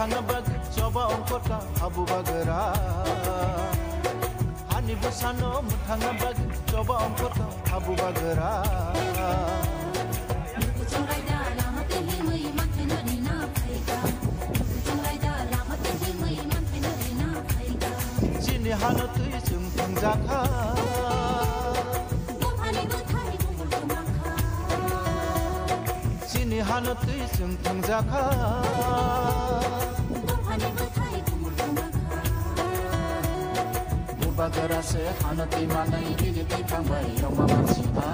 मोथांना bug चबा अंकता हाबु बागरा हानि बसानो मोथांना bug चबा अंकता हाबु बागरा जिनि हानो तुइ जों थांजाखा जिनि हानो तुइ जों थांजाखा Bubagara se hana ti manai gidi ti tambai yoma masina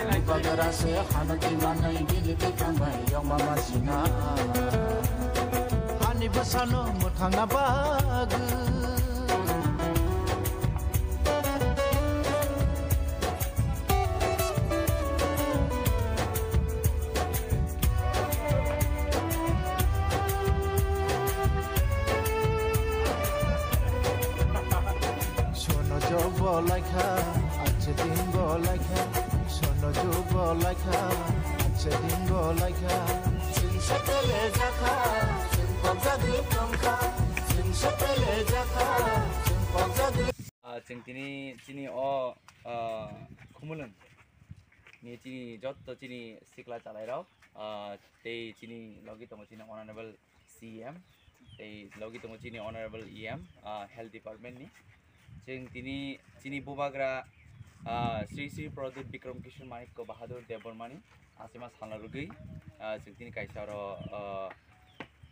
Bubagara se hana ti manai gidi ti tambai yoma masina Hani basano muthanga bag Bolakha, ache din bolakha, sono jo bolakha, ache din bolakha. Sing sapele jakha, sing pogadi tongkha, sing sapele jakha, sing pogadi. Sing tini o khumulan. Ni tini jotto tini sikla chalai rao. Tei tini logi tomo tini honorable CM, tei logi tomo tini honorable EM, health department ni. Jeng tini Bubagara Sri Sri Pradip Bikram Kishore Manik ko Bahadur Debormani asima salna rugi jeng tini kaisa ro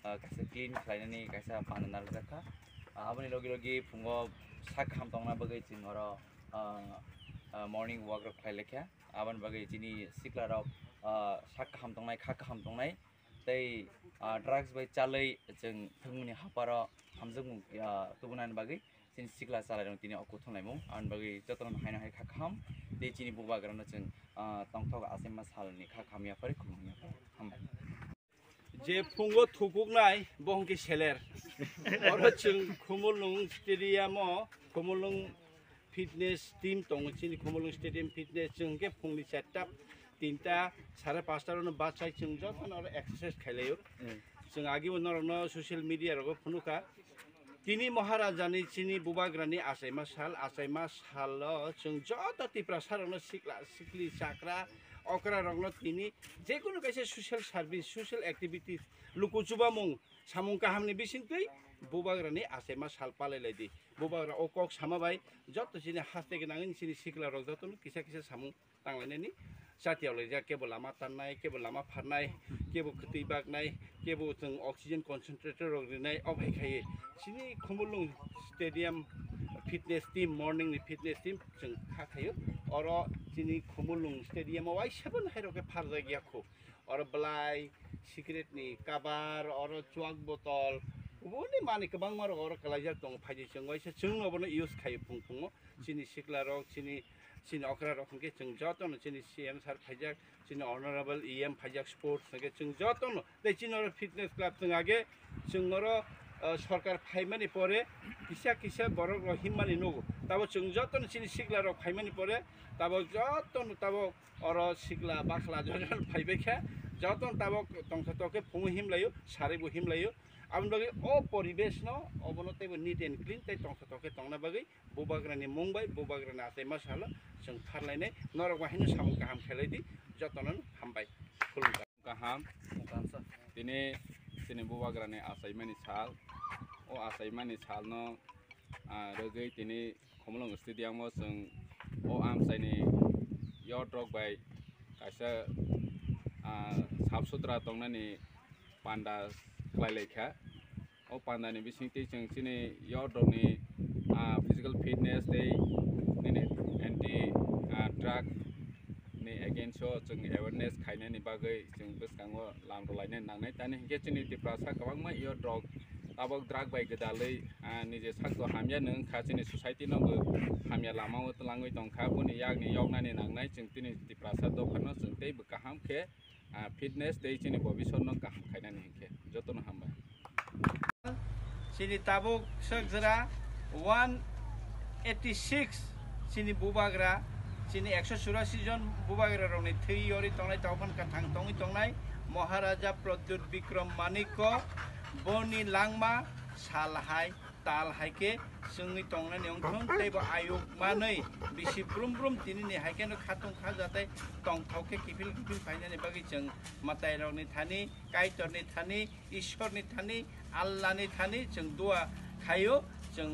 kaisa clean khlainani kaisa pananar jakha aboni logi phungo sak hamtongna bagai jeng ro morning walk ro khlailekha aban bagai tini sikla ro sak hamtongnai khak hamtongnai tei drugs bai chalai jeng thungni haparo hamjung tubunan bagai Sini sikla salah dong tini aku thonai mung an bagi jotoran haina hai kham de chini Bubagara na jeng tongthok asem masal ni kham ya pare khum ya ham je phungo thukuk nai bongki seler oro jeng khumulung stadium o khumulung fitness team tong chini khumulung stadium fitness jeng ke phungni setup tinta 5:30 ta ro bachai jeng joton oro exercise khailayo jeng agi no social media ro phunuka Tini Maharajani chini Bubagrani asaima sal jeng joto tiprasarano sikli sakra okra rongno tini jekono kaisa social service social activities lukuchuba mung samung kahamni bisintui Bubagrani asaima sal palelaidi Bubagra okok samabai joto chini haste genangin chini sikla rok joto kisa samung tanglainani Satiaw leja kebo lama tanai kebo lama pharnai kebo khti bagnai kebo jeng oxygen concentrator rok rinai obai khai sini khumulung stadium fitness team morning ni fitness team jeng khayo oro sini khumulung stadium wai sabun hairo ke pharja gyakho oro blai cigarette ni kabar oro chuak botol uboni mani kabang maro oro kalajak tong phaji chengwai se jeng obono use khai phungphungo sini sikla rok sini okra rok ke jeng jotono sini CM sar phajak sini honorable EM phajak sports ke jeng jotono de sini fitness club jeng age jeng oro সরকার ফাইমানি পরে কিসা বড় হিমানি নগো তাবো জeng jotono sini sikla rok faimani pore tabo jotono tabo oro sikla bakla jojon faibekha joton tabo tongsa toke phung himlayo sarebo himlayo amon bagi o poribesh no obonote neat and clean tai tongsa toke tongna bagi Bubagrani mungbai Bubagrani asai masala jeng pharlaine norok wahino samung kaham khelaidi jotonon hambai khulunga kaham kansa tini Bubagrani asai mani sal o asai mani sal no rogai tini khumulung stadium mo jeng o amsai ni yo drog bai kaisa saf sutra tongnani panda khlailekha o panda ni bisingti jeng sini yo drog ni physical fitness day ni anti drug ni against so jeng awareness khaina ni bagai jeng beskango lamro laine nangnai tani hingke chini tiprasa kabangma yo drug tabok drug bai gedalei nije sakto hamya nung kha chini society no hamya lamao tlangoi tongkha buni yakni yognani nangnai jeng tini tiprasa dokhano jeng tei bekaham khe fitness day chini bobishon no kaham khaina ni hingke jotono hambai sini tabok sakjara 186 sini Bubagra sini 184 jon Bubagra rokni thei yori tongnai tawpan kathang tongi tongnai महाराजा प्रद्युत विक्रम माणिक्य बनि लांगमा सालहाय तालहायके जोंनि तंनानि अंथं तेबो आयुग मानै बिसि ब्रुम ब्रुम तिनि हायकेनो खाथुं खाजाथाय तंथावके किफिल किफिल फायनानि बागै जों मातायरनि थानि कायतरनि थानि ईश्वरनि थानि आल्लाहनि थानि जों दुआ खायो जों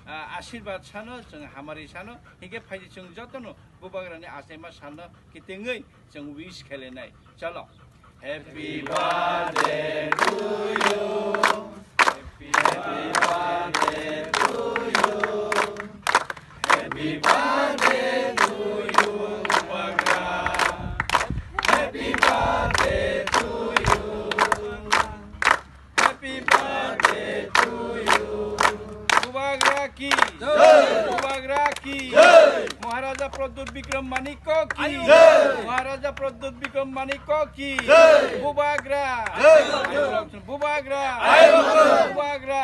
आशीर्वाद सानो जों हामारि सानो हिगे फायदि जों जतनो बुबाग्रानि आसेमा सानो कितेङै जों विश खेलेनाय चलो happy birthday to you happy birthday to you happy birthday to you Bubagra happy birthday to you happy birthday to you Bubagra की बुबाग्रा की महाराजा प्रद्युत विक्रम माणिक्य की महाराजा प्रद्युत विक्रम माणिक्य की बुबाग्रा बुबाग्रा बुबाग्रा